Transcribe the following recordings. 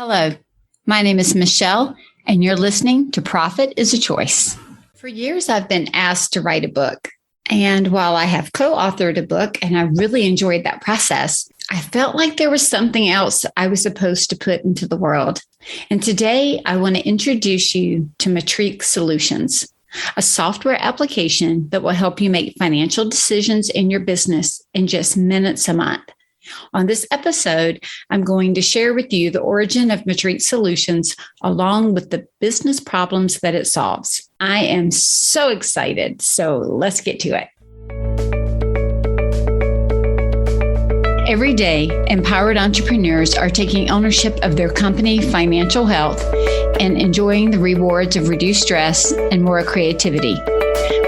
Hello, my name is Michele, and you're listening to Profit is a Choice. For years, I've been asked to write a book. And while I have co-authored a book and I really enjoyed that process, I felt like there was something else I was supposed to put into the world. And today, I want to introduce you to Metrique Solutions, a software application that will help you make financial decisions in your business in just minutes a month. On this episode, I'm going to share with you the origin of Metrique Solutions along with the business problems that it solves. I am so excited, so let's get to it. Every day, empowered entrepreneurs are taking ownership of their company financial health and enjoying the rewards of reduced stress and more creativity.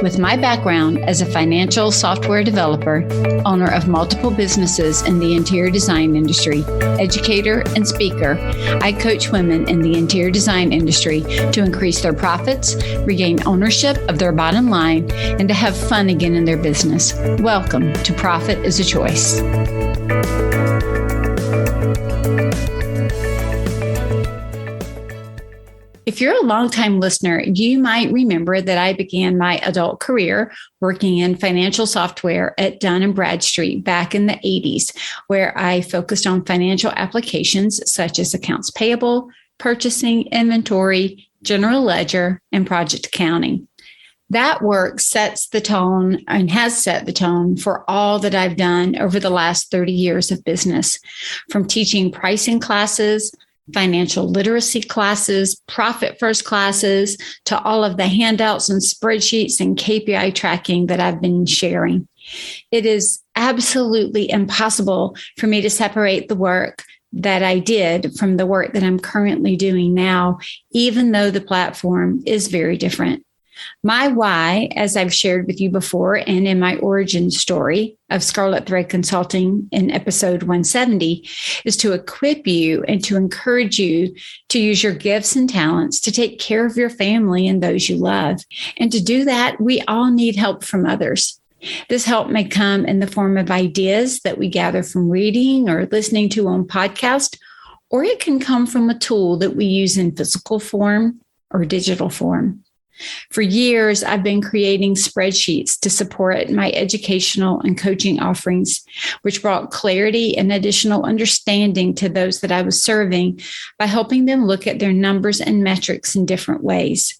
With my background as a financial software developer, owner of multiple businesses in the interior design industry, educator, and speaker, I coach women in the interior design industry to increase their profits, regain ownership of their bottom line, and to have fun again in their business. Welcome to Profit is a Choice. If you're a longtime listener, you might remember that I began my adult career working in financial software at Dun & Bradstreet back in the 80s, where I focused on financial applications such as accounts payable, purchasing, inventory, general ledger, and project accounting. That work sets the tone and has set the tone for all that I've done over the last 30 years of business, from teaching pricing classes, financial literacy classes, profit first classes, to all of the handouts and spreadsheets and KPI tracking that I've been sharing. It is absolutely impossible for me to separate the work that I did from the work that I'm currently doing now, even though the platform is very different. My why, as I've shared with you before and in my origin story of Scarlet Thread Consulting in episode 170, is to equip you and to encourage you to use your gifts and talents to take care of your family and those you love. And to do that, we all need help from others. This help may come in the form of ideas that we gather from reading or listening to on podcast, or it can come from a tool that we use in physical form or digital form. For years, I've been creating spreadsheets to support my educational and coaching offerings, which brought clarity and additional understanding to those that I was serving by helping them look at their numbers and metrics in different ways.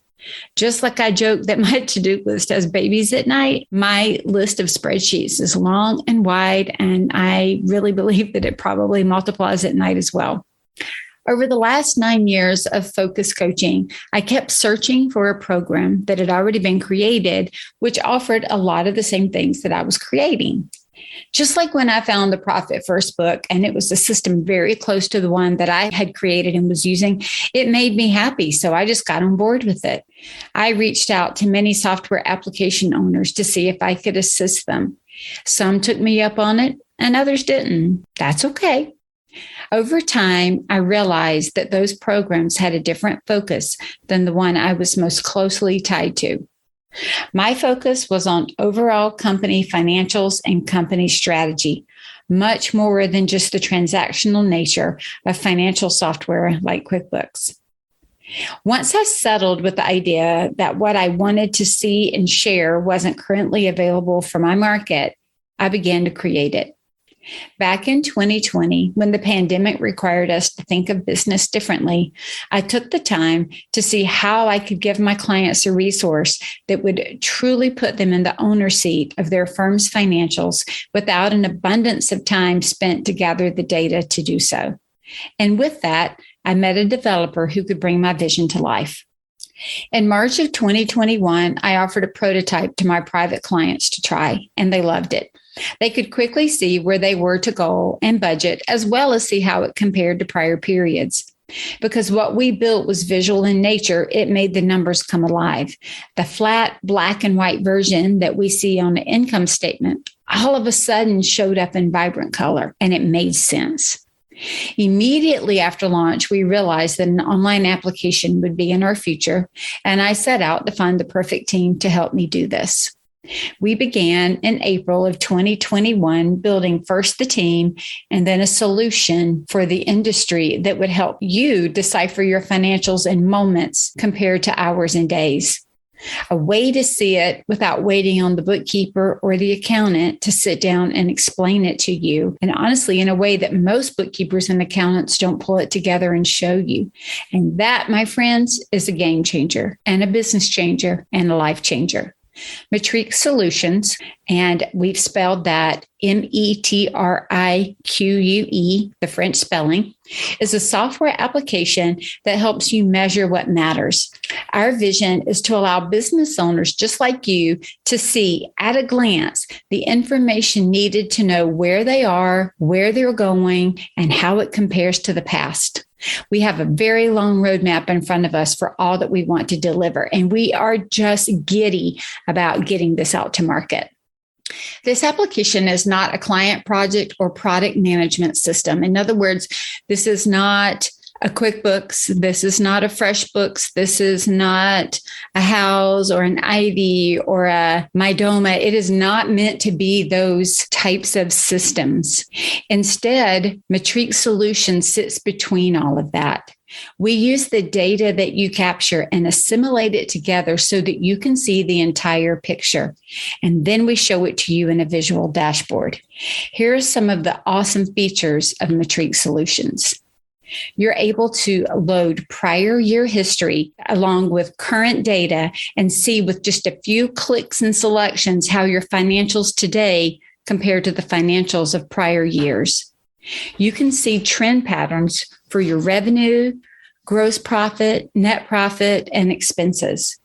Just like I joke that my to-do list has babies at night, my list of spreadsheets is long and wide, and I really believe that it probably multiplies at night as well. Over the last 9 years of focus coaching, I kept searching for a program that had already been created, which offered a lot of the same things that I was creating. Just like when I found the Profit First book, and it was a system very close to the one that I had created and was using, it made me happy. So I just got on board with it. I reached out to many software application owners to see if I could assist them. Some took me up on it and others didn't. That's okay. Over time, I realized that those programs had a different focus than the one I was most closely tied to. My focus was on overall company financials and company strategy, much more than just the transactional nature of financial software like QuickBooks. Once I settled with the idea that what I wanted to see and share wasn't currently available for my market, I began to create it. Back in 2020, when the pandemic required us to think of business differently, I took the time to see how I could give my clients a resource that would truly put them in the owner's seat of their firm's financials without an abundance of time spent to gather the data to do so. And with that, I met a developer who could bring my vision to life. In March of 2021, I offered a prototype to my private clients to try, and they loved it. They could quickly see where they were to goal and budget, as well as see how it compared to prior periods. Because what we built was visual in nature, it made the numbers come alive. The flat black and white version that we see on the income statement all of a sudden showed up in vibrant color, and it made sense. Immediately after launch, we realized that an online application would be in our future, and I set out to find the perfect team to help me do this. We began in April of 2021 building first the team and then a solution for the industry that would help you decipher your financials in moments compared to hours and days. A way to see it without waiting on the bookkeeper or the accountant to sit down and explain it to you. And honestly, in a way that most bookkeepers and accountants don't pull it together and show you. And that, my friends, is a game changer and a business changer and a life changer. Metrique Solutions, and we've spelled that Metrique, the French spelling, is a software application that helps you measure what matters. Our vision is to allow business owners just like you to see at a glance the information needed to know where they are, where they're going, and how it compares to the past. We have a very long roadmap in front of us for all that we want to deliver, and we are just giddy about getting this out to market. This application is not a client project or product management system. In other words, this is not a QuickBooks. This is not a FreshBooks. This is not a House or an Ivy or a Mydoma. It is not meant to be those types of systems. Instead, Metrique Solutions sits between all of that. We use the data that you capture and assimilate it together so that you can see the entire picture. And then we show it to you in a visual dashboard. Here are some of the awesome features of Metrique Solutions. You're able to load prior year history along with current data and see with just a few clicks and selections how your financials today compare to the financials of prior years. You can see trend patterns for your revenue, gross profit, net profit, and expenses.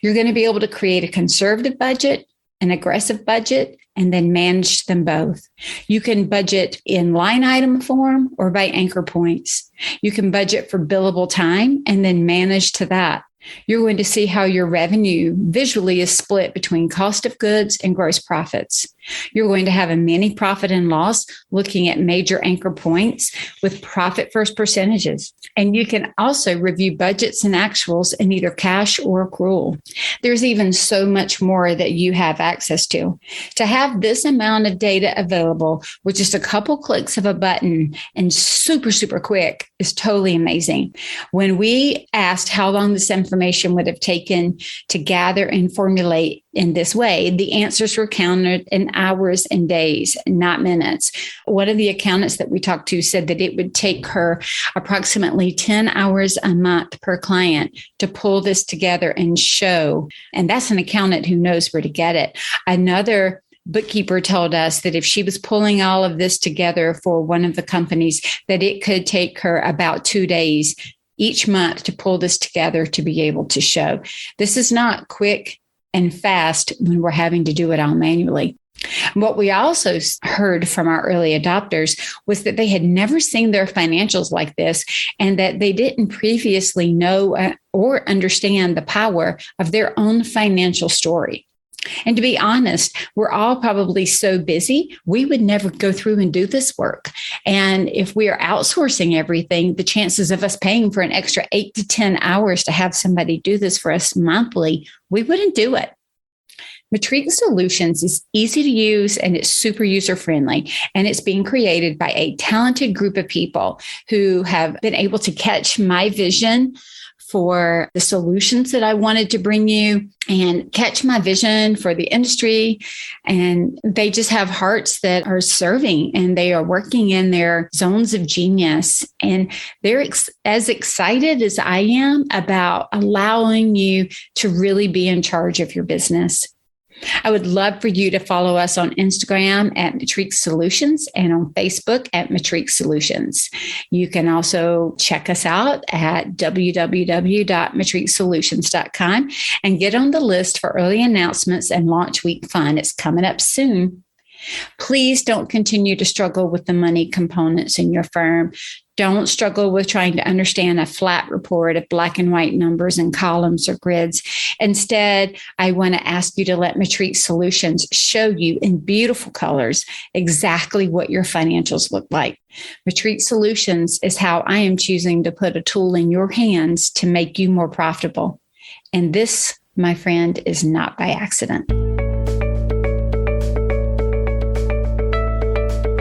You're going to be able to create a conservative budget, an aggressive budget, and then manage them both. You can budget in line item form or by anchor points. You can budget for billable time and then manage to that. You're going to see how your revenue visually is split between cost of goods and gross profits. You're going to have a mini profit and loss looking at major anchor points with profit first percentages. And you can also review budgets and actuals in either cash or accrual. There's even so much more that you have access to. To have this amount of data available with just a couple clicks of a button and super, super quick is totally amazing. When we asked how long this information would have taken to gather and formulate in this way, the answers were counted in hours and days, not minutes. One of the accountants that we talked to said that it would take her approximately 10 hours a month per client to pull this together and show. And that's an accountant who knows where to get it. Another bookkeeper told us that if she was pulling all of this together for one of the companies, that it could take her about 2 days each month to pull this together to be able to show. This is not quick and fast when we're having to do it all manually. What we also heard from our early adopters was that they had never seen their financials like this and that they didn't previously know or understand the power of their own financial story. And to be honest, we're all probably so busy, we would never go through and do this work. And if we are outsourcing everything, the chances of us paying for an extra 8 to 10 hours to have somebody do this for us monthly, we wouldn't do it. Metrique Solutions is easy to use and it's super user-friendly. And it's being created by a talented group of people who have been able to catch my vision for the solutions that I wanted to bring you and catch my vision for the industry. And they just have hearts that are serving and they are working in their zones of genius. And they're as excited as I am about allowing you to really be in charge of your business. I would love for you to follow us on Instagram at Metrique Solutions and on Facebook at Metrique Solutions. You can also check us out at www.metriquesolutions.com and get on the list for early announcements and launch week fun. It's coming up soon. Please don't continue to struggle with the money components in your firm. Don't struggle with trying to understand a flat report of black and white numbers and columns or grids. Instead, I want to ask you to let Metrique Solutions show you in beautiful colors exactly what your financials look like. Metrique Solutions is how I am choosing to put a tool in your hands to make you more profitable. And this, my friend, is not by accident.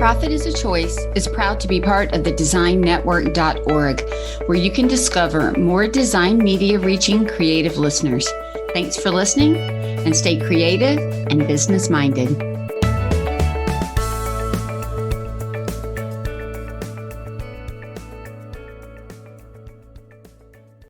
Profit is a Choice is proud to be part of the designnetwork.org, where you can discover more design media reaching creative listeners. Thanks for listening, and stay creative and business minded.